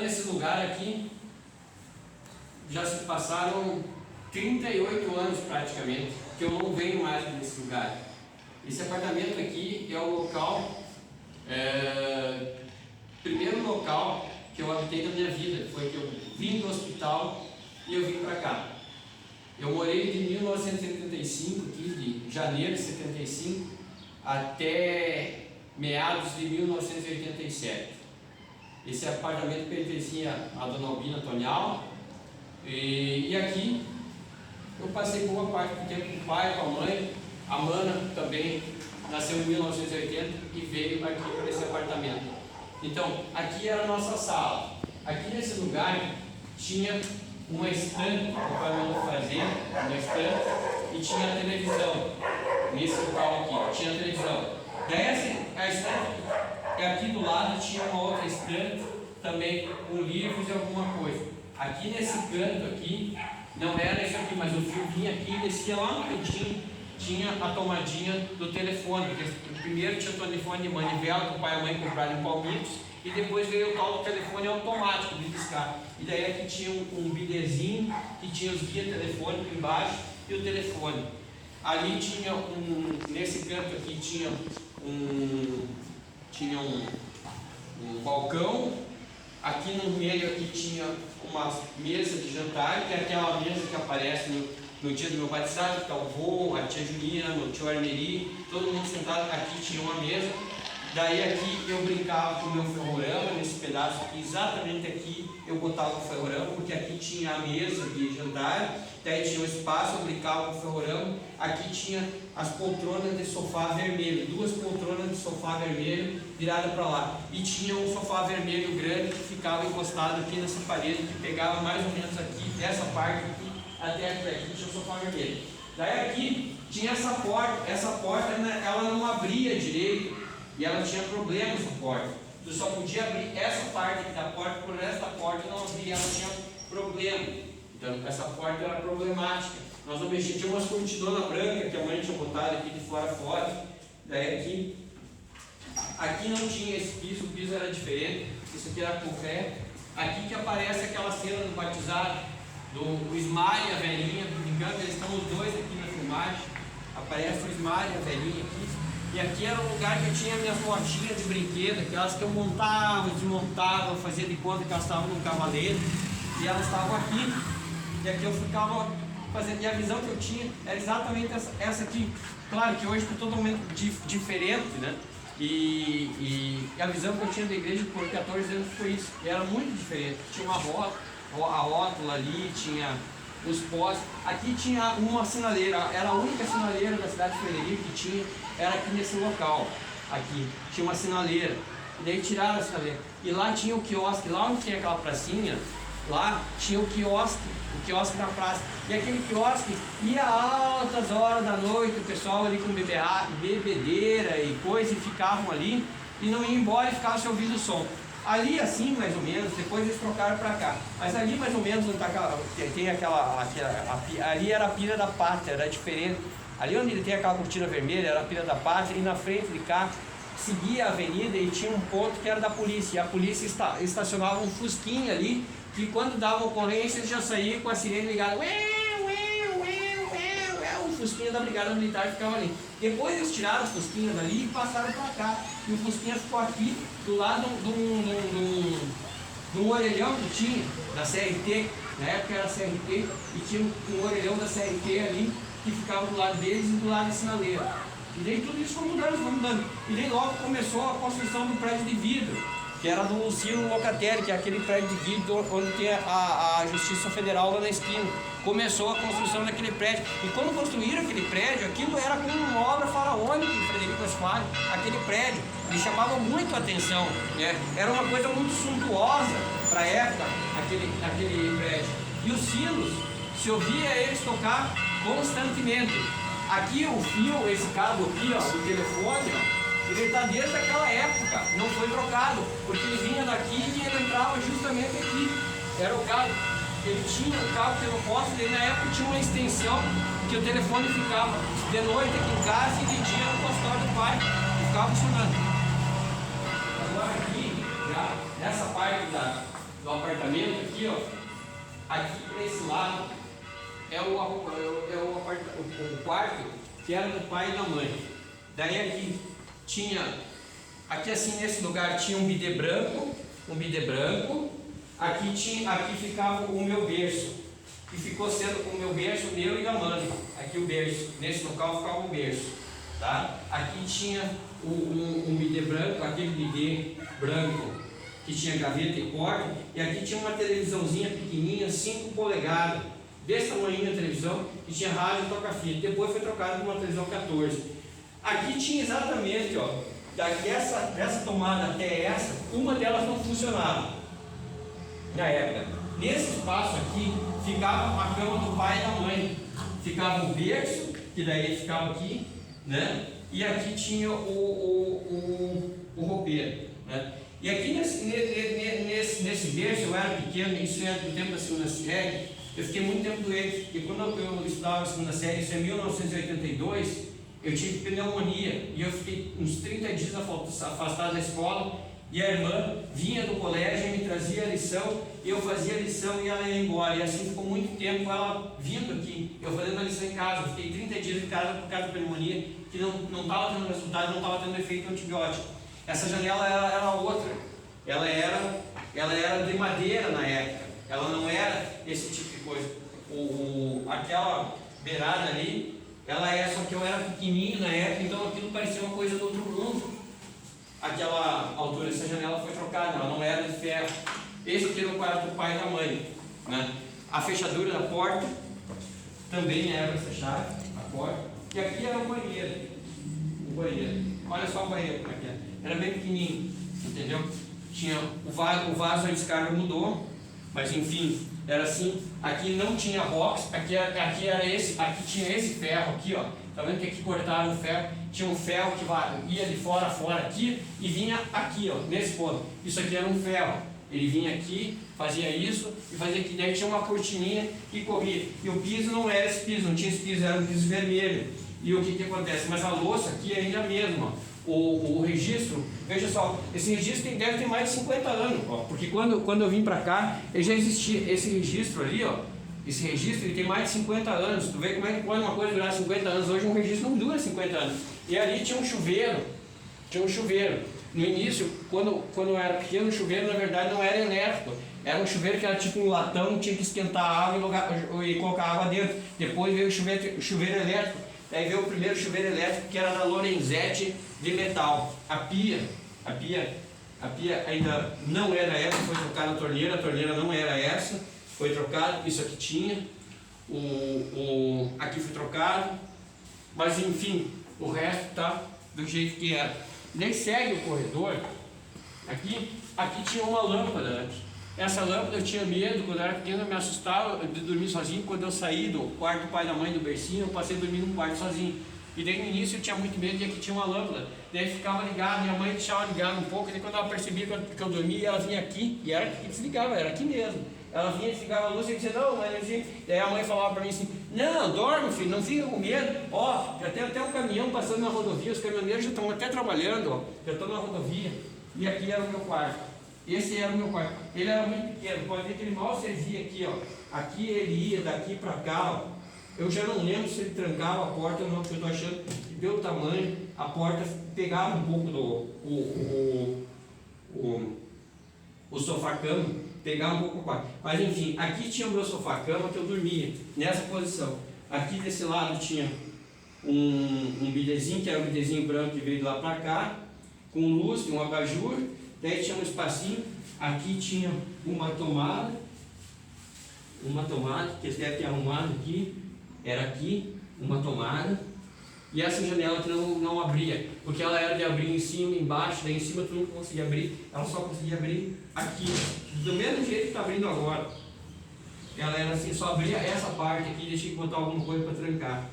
nesse lugar aqui, já se passaram 38 anos praticamente, que eu não venho mais nesse lugar. Esse apartamento aqui é o local, primeiro local que eu habitei na minha vida. Foi que eu vim do hospital e eu vim para cá. Eu morei de 1975, aqui de janeiro de 75 até meados de 1987. Esse apartamento pertencia à dona Albina Tonial, e aqui eu passei boa parte do tempo com o pai, com a mãe. A Mana também nasceu em 1980 e veio aqui para esse apartamento. Então, aqui era a nossa sala. Aqui nesse lugar tinha uma estante que o pai mandou fazer, uma estante, e tinha a televisão. Nesse local aqui, tinha a televisão. Daí a estante, aqui do lado tinha uma outra estante, também com livros e alguma coisa. Aqui nesse canto aqui, não era isso aqui, mas o fio vinha aqui e descia lá no cantinho. Tinha a tomadinha do telefone, porque primeiro tinha o telefone de manivela que o pai e a mãe compraram em Palmitos, e depois veio o tal do telefone automático de discar. E daí aqui tinha um bidezinho que tinha os guias telefônicos embaixo e o telefone. Ali tinha nesse canto aqui tinha um balcão. Aqui no meio aqui tinha uma mesa de jantar, que é aquela mesa que aparece no dia do meu batizado, que tá o vô, a tia Julina, meu tio Armeri, todo mundo sentado. Aqui tinha uma mesa. Daí aqui eu brincava com o meu ferrorama, nesse pedaço aqui, exatamente aqui eu botava o ferrorama, porque aqui tinha a mesa de jantar, daí tinha o espaço, eu brincava com o ferrorama. Aqui tinha as poltronas de sofá vermelho, duas poltronas de sofá vermelho viradas para lá, e tinha um sofá vermelho grande que ficava encostado aqui nessa parede, que pegava mais ou menos aqui, dessa parte aqui até aqui tinha o sofá vermelho. Daí aqui tinha essa porta ela não abria direito, e ela tinha problemas com a porta. Tu só podia abrir essa parte aqui da porta, por esta porta não abria, ela tinha problema. Então essa porta era problemática. Nós não mexíamos, tinha umas cortinas brancas que a mãe tinha botado aqui de fora. Daí aqui não tinha esse piso, o piso era diferente. Isso aqui era concreto. Aqui que aparece aquela cena do batizado, do Ismael e a velhinha, brincando, eles estão os dois aqui na filmagem. Aparece o Ismael e a velhinha aqui. E aqui era o lugar que eu tinha minhas motinhas de brinquedo, aquelas que eu montava, desmontava, fazia de conta que elas estavam no cavaleiro, e elas estavam aqui, e aqui eu ficava fazendo, e a visão que eu tinha era exatamente essa aqui. Claro que hoje está totalmente diferente, né? E a visão que eu tinha da igreja por 14 anos foi isso, e era muito diferente. Tinha uma a rótula ali, tinha os postes. Aqui tinha uma sinaleira, era a única sinaleira da cidade de Ferreirinha que tinha, era aqui nesse local. Aqui tinha uma sinaleira, e daí tiraram a sinaleira. E lá tinha o quiosque, lá onde tinha aquela pracinha, lá tinha o quiosque na praça. E aquele quiosque ia a altas horas da noite, o pessoal ali com bebedeira e coisa, e ficavam ali e não iam embora e ficavam se ouvindo o som. Ali assim, mais ou menos, depois eles trocaram para cá. Mas ali mais ou menos onde tá tem ali era a Pira da Pátria, era diferente. Ali onde ele tem aquela cortina vermelha era a Pira da Pátria, e na frente de cá seguia a avenida e tinha um ponto que era da polícia. E a polícia estacionava um fusquinha ali, que quando dava ocorrência eles já saíam com a sirene ligada. O fusquinha da Brigada Militar ficava ali. Depois eles tiraram os fusquinhas dali e passaram para cá. E o fusquinha ficou aqui, do lado de um orelhão que tinha, da CRT, na época era CRT, e tinha um orelhão da CRT ali, que ficava do lado deles e do lado da sinaleira. E daí tudo isso foi mudando. E daí logo começou a construção do prédio de vidro, que era do Luciano Locatelli, que é aquele prédio de vidro onde tem a Justiça Federal lá na esquina. Começou a construção daquele prédio. E quando construíram aquele prédio, aquilo era como uma obra faraônica em Frederico Asfari. Aquele prédio, ele chamava muito a atenção, né? Era uma coisa muito suntuosa para a época, aquele prédio. E os sinos, se ouvia eles tocar constantemente. Aqui o fio, esse cabo aqui, ó, do telefone, ó, ele está desde aquela época, não foi trocado, porque ele vinha daqui e ele entrava justamente aqui. Era o cabo. Ele tinha o cabo pelo poste, e na época tinha uma extensão que o telefone ficava de noite aqui em casa e de dia no consultório do pai, e ficava funcionando. Agora aqui, já nessa parte do apartamento aqui, ó, aqui para esse lado é o quarto que era do pai e da mãe. Daí aqui tinha, aqui assim nesse lugar tinha um bidê branco, aqui ficava o meu berço, que ficou sendo o meu berço, meu e da mãe. Aqui o berço, nesse local ficava o berço, tá? Aqui tinha um bidê branco, aquele bidê branco que tinha gaveta e porta, e aqui tinha uma televisãozinha pequenininha, 5 polegadas, desse tamanho a televisão, que tinha rádio e toca-fita. Depois foi trocado por uma televisão 14. Aqui tinha exatamente, ó, daqui dessa tomada até essa, uma delas não funcionava na época. Nesse espaço aqui ficava a cama do pai e da mãe, ficava o berço, que daí ficava aqui, né? E aqui tinha o roupeiro, né? E aqui nesse berço, eu era pequeno, isso é do tempo da segunda série, eu fiquei muito tempo doente, e quando eu estudava a segunda série, isso é 1982, eu tive pneumonia, e eu fiquei uns 30 dias afastado da escola, e a irmã vinha do colégio e me trazia a lição, eu fazia a lição e ela ia embora, e assim ficou muito tempo ela vindo aqui, eu fazendo a lição em casa. Eu fiquei 30 dias em casa por causa da pneumonia, que não estava tendo resultado, não estava tendo efeito antibiótico. Essa janela era outra, ela era de madeira na época, ela não era esse tipo de coisa. Aquela beirada ali, só que eu era pequenininho na época, então aquilo parecia uma coisa do outro mundo. Aquela altura, essa janela foi trocada, ela não era de ferro. Esse aqui era o quarto do pai e da mãe, né? A fechadura da porta também era para fechar a porta. E aqui era o banheiro. Olha só o banheiro como é que é. Era bem pequenininho, entendeu? Tinha o vaso, a descarga mudou, mas enfim, era assim. Aqui não tinha box, aqui tinha esse ferro aqui, ó. Tá vendo que aqui cortaram o ferro? Tinha um ferro que ia de fora a fora aqui e vinha aqui, ó, nesse ponto. Isso aqui era um ferro. Ele vinha aqui, fazia isso e fazia aqui. Daí tinha uma cortininha que corria. E o piso não era esse piso, não tinha esse piso, era um piso vermelho. E o que acontece? Mas a louça aqui é ainda a mesma. O registro, veja só, esse registro deve ter mais de 50 anos, ó, porque quando eu vim para cá, ele já existia. Esse registro ali, ó, esse registro ele tem mais de 50 anos. Tu vê como é que pode uma coisa durar 50 anos? Hoje um registro não dura 50 anos. E ali tinha um chuveiro. No início, quando eu era pequeno, o chuveiro na verdade não era elétrico. Era um chuveiro que era tipo um latão, tinha que esquentar a água e colocar água dentro. Depois veio o chuveiro elétrico. Daí veio o primeiro chuveiro elétrico, que era da Lorenzetti de metal. A pia ainda não era essa, foi trocada a torneira não era essa, foi trocado, isso aqui tinha, aqui foi trocado, mas enfim, o resto está do jeito que era. Daí segue o corredor, aqui tinha uma lâmpada antes. Essa lâmpada eu tinha medo, quando eu era pequeno eu me assustava de dormir sozinho. Quando eu saí do quarto do pai e da mãe do bercinho, eu passei a dormir num quarto sozinho. E daí no início eu tinha muito medo de que tinha uma lâmpada. Daí ficava ligado, minha mãe deixava ligado um pouco, e daí quando ela percebia que eu dormia, ela vinha aqui, e era que desligava, era aqui mesmo. Ela vinha, desligava a luz e dizia, não, mas eu tinha... Daí a mãe falava para mim assim, não, dorme filho, não fica com medo. Ó, já tem até um caminhão passando na rodovia, os caminhoneiros já estão até trabalhando, ó, já estão na rodovia. E aqui era o meu quarto. Esse era o meu quarto. Ele era muito pequeno, pode ver que ele mal servia aqui, ó. Aqui ele ia daqui para cá, ó. Eu já não lembro se ele trancava a porta ou não, porque eu estou achando que pelo tamanho a porta pegava um pouco o sofá-cama, pegava um pouco o quarto. Mas enfim, aqui tinha o meu sofá-cama que eu dormia, nessa posição. Aqui desse lado tinha um bidezinho, que era um bidezinho branco que veio de lá para cá, com luz, um abajur. Daí tinha um espacinho, aqui tinha uma tomada, que eles devem ter arrumado aqui, era aqui, uma tomada, e essa janela que não abria, porque ela era de abrir em cima e embaixo, daí em cima tu não conseguia abrir, ela só conseguia abrir aqui, do mesmo jeito que está abrindo agora. Ela era assim, só abria essa parte aqui, deixei que botar alguma coisa para trancar,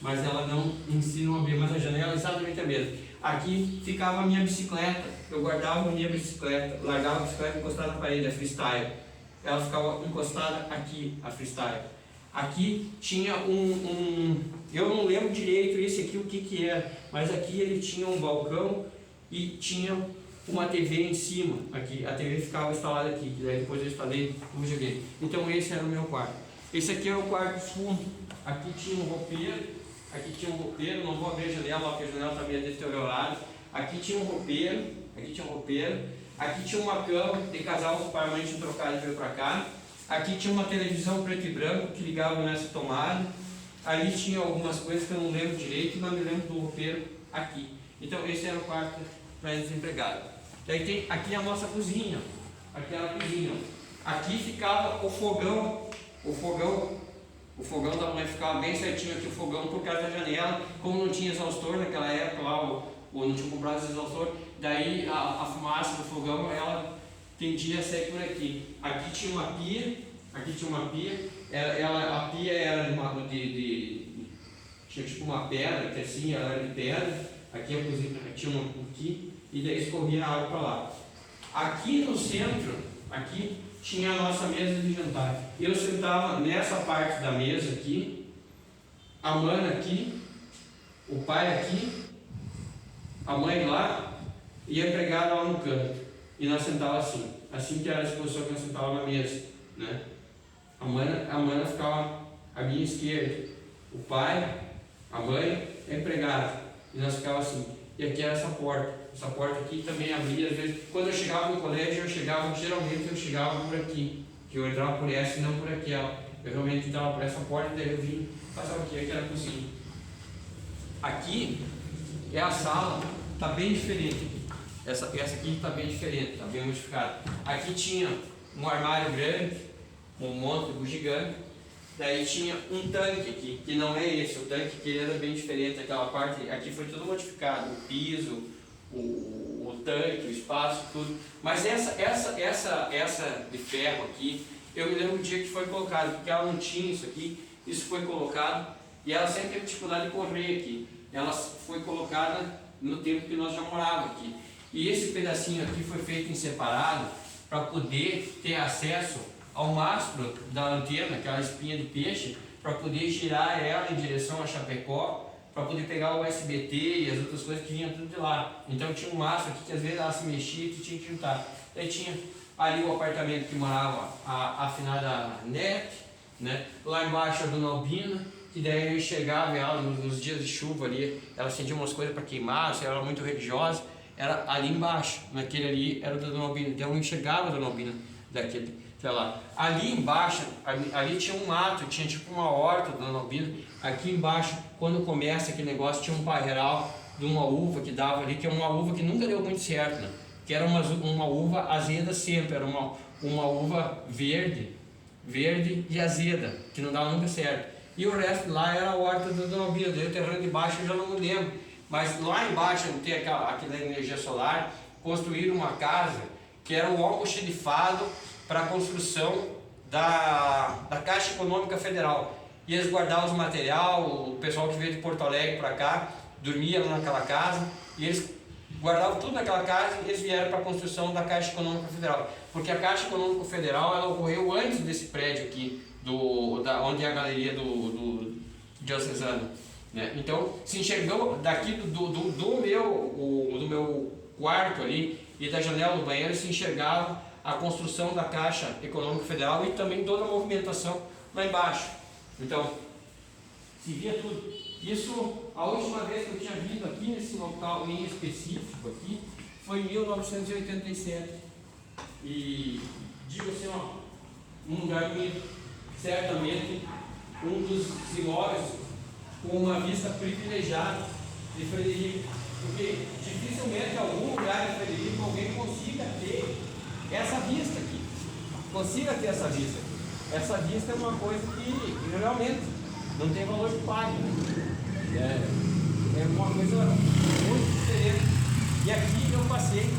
mas ela não, em si não abria, mas a janela é exatamente a mesma. Aqui ficava a minha bicicleta, eu guardava a minha bicicleta, largava a bicicleta encostada na parede, a freestyle. Ela ficava encostada aqui, a freestyle. Aqui tinha eu não lembro direito esse aqui o que era, mas aqui ele tinha um balcão e tinha uma TV em cima, aqui, a TV ficava instalada aqui, que daí depois eu instalei no videogame. Então esse era o meu quarto. Esse aqui era o quarto fundo, aqui tinha um roupeiro, não vou abrir a janela, porque a janela está meio deteriorada. Aqui tinha um roupeiro, aqui tinha uma cama de casal, os pais e mãe tinham trocado e veio para cá. Aqui tinha uma televisão preto e branco que ligava nessa tomada. Ali tinha algumas coisas que eu não lembro direito, mas me lembro do roupeiro aqui. Então esse era o quarto para desempregado. Daí tem aqui a nossa cozinha, aquela cozinha. Aqui ficava o fogão da mãe ficava bem certinho aqui, o fogão por causa da janela. Como não tinha exaustor naquela época lá, ou não tinha comprado esse exaustor, daí a fumaça do fogão ela tendia a sair por aqui. Aqui tinha uma pia, a pia era tinha tipo uma pedra, que assim, ela era de pedra. Aqui a cozinha tinha uma aqui, e daí escorria a água para lá. Aqui no centro, aqui tinha a nossa mesa de jantar. Eu sentava nessa parte da mesa aqui, a mana aqui, o pai aqui, a mãe lá e a empregada lá no canto. E nós sentávamos assim que era a disposição que nós sentávamos na mesa, né? A mana ficava à minha esquerda, o pai, a mãe, a empregada. E nós ficávamos assim. E aqui era essa porta aqui também abria, às vezes, quando eu chegava no colégio, geralmente eu chegava por aqui, que eu entrava por essa e não por aqui, ó. Eu realmente entrava por essa porta, daí eu vim, passava aqui era a cozinha. Aqui é a sala, está bem diferente. Essa aqui está bem diferente, está bem modificada. Aqui tinha um armário grande, um monte gigante. Daí tinha um tanque aqui, que não é esse, o tanque que era bem diferente, aquela parte, aqui foi tudo modificado, o piso, o tanque, o espaço, tudo. Mas essa de ferro aqui, eu me lembro do dia que foi colocado, porque ela não tinha isso aqui, isso foi colocado, e ela sempre teve dificuldade de correr aqui. Ela foi colocada no tempo que nós já morávamos aqui. E esse pedacinho aqui foi feito em separado, para poder ter acesso ao mastro da antena, aquela espinha de peixe, para poder girar ela em direção a Chapecó, para poder pegar o SBT e as outras coisas que vinham tudo de lá. Então tinha um mastro aqui que às vezes ela se mexia e tu tinha que juntar. Daí tinha ali o apartamento que morava a afinada Net, né? Lá embaixo a Dona Albina, que daí eu enxergava ela nos dias de chuva ali, ela sentia umas coisas para queimar, ela era muito religiosa, era ali embaixo, naquele ali era da Dona Albina, então eu não enxergava a Dona Albina daquele. Lá. Ali embaixo, ali tinha um mato, tinha tipo uma horta da Dona Albina. Aqui embaixo, quando começa aquele negócio, tinha um parreiral de uma uva que dava ali, que é uma uva que nunca deu muito certo, né? Que era uma uva azeda sempre, era uma uva verde e azeda, que não dava nunca certo. E o resto lá era a horta da Dona Albina, daí o terreno de baixo eu já não me lembro. Mas lá embaixo, não tem aquela energia solar, construíram uma casa que era um almoxarifado para a construção da Caixa Econômica Federal. E eles guardavam os material, o pessoal que veio de Porto Alegre para cá, dormia lá naquela casa, e eles guardavam tudo naquela casa e eles vieram para a construção da Caixa Econômica Federal. Porque a Caixa Econômica Federal ela ocorreu antes desse prédio aqui, onde é a galeria do Diocesano. Né? Então, se enxergou daqui do meu quarto ali e da janela do banheiro, se enxergava a construção da Caixa Econômica Federal e também toda a movimentação lá embaixo. Então, se via tudo. Isso, a última vez que eu tinha vindo aqui nesse local em específico aqui, foi em 1987. E digo assim, ó, um lugar bonito, certamente um dos imóveis com uma vista privilegiada de Frederico. Porque dificilmente em algum lugar de Frederico alguém consiga ter essa vista aqui. Consiga ter essa vista aqui. Essa vista é uma coisa que realmente não tem valor de pague. É uma coisa muito diferente. E aqui eu passei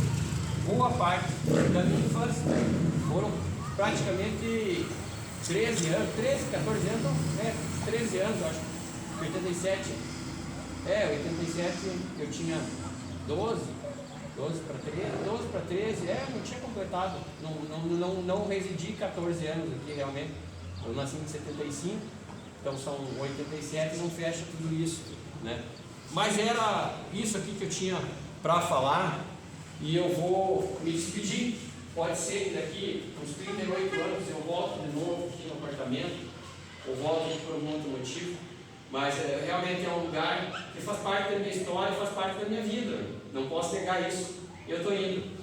boa parte da minha infância. Foram praticamente 13 anos, 14 anos, 13 anos, eu acho. 87 eu tinha 12 para 13, não tinha completado, não residi 14 anos aqui realmente. Eu nasci em 75, então são 87 e não fecha tudo isso, né? Mas era isso aqui que eu tinha para falar, E eu vou me despedir. Pode ser que daqui uns 38 anos eu volto de novo aqui no apartamento, ou volto aqui por algum outro motivo, mas realmente é um lugar que faz parte da minha história, faz parte da minha vida. Não posso negar isso. Eu estou indo.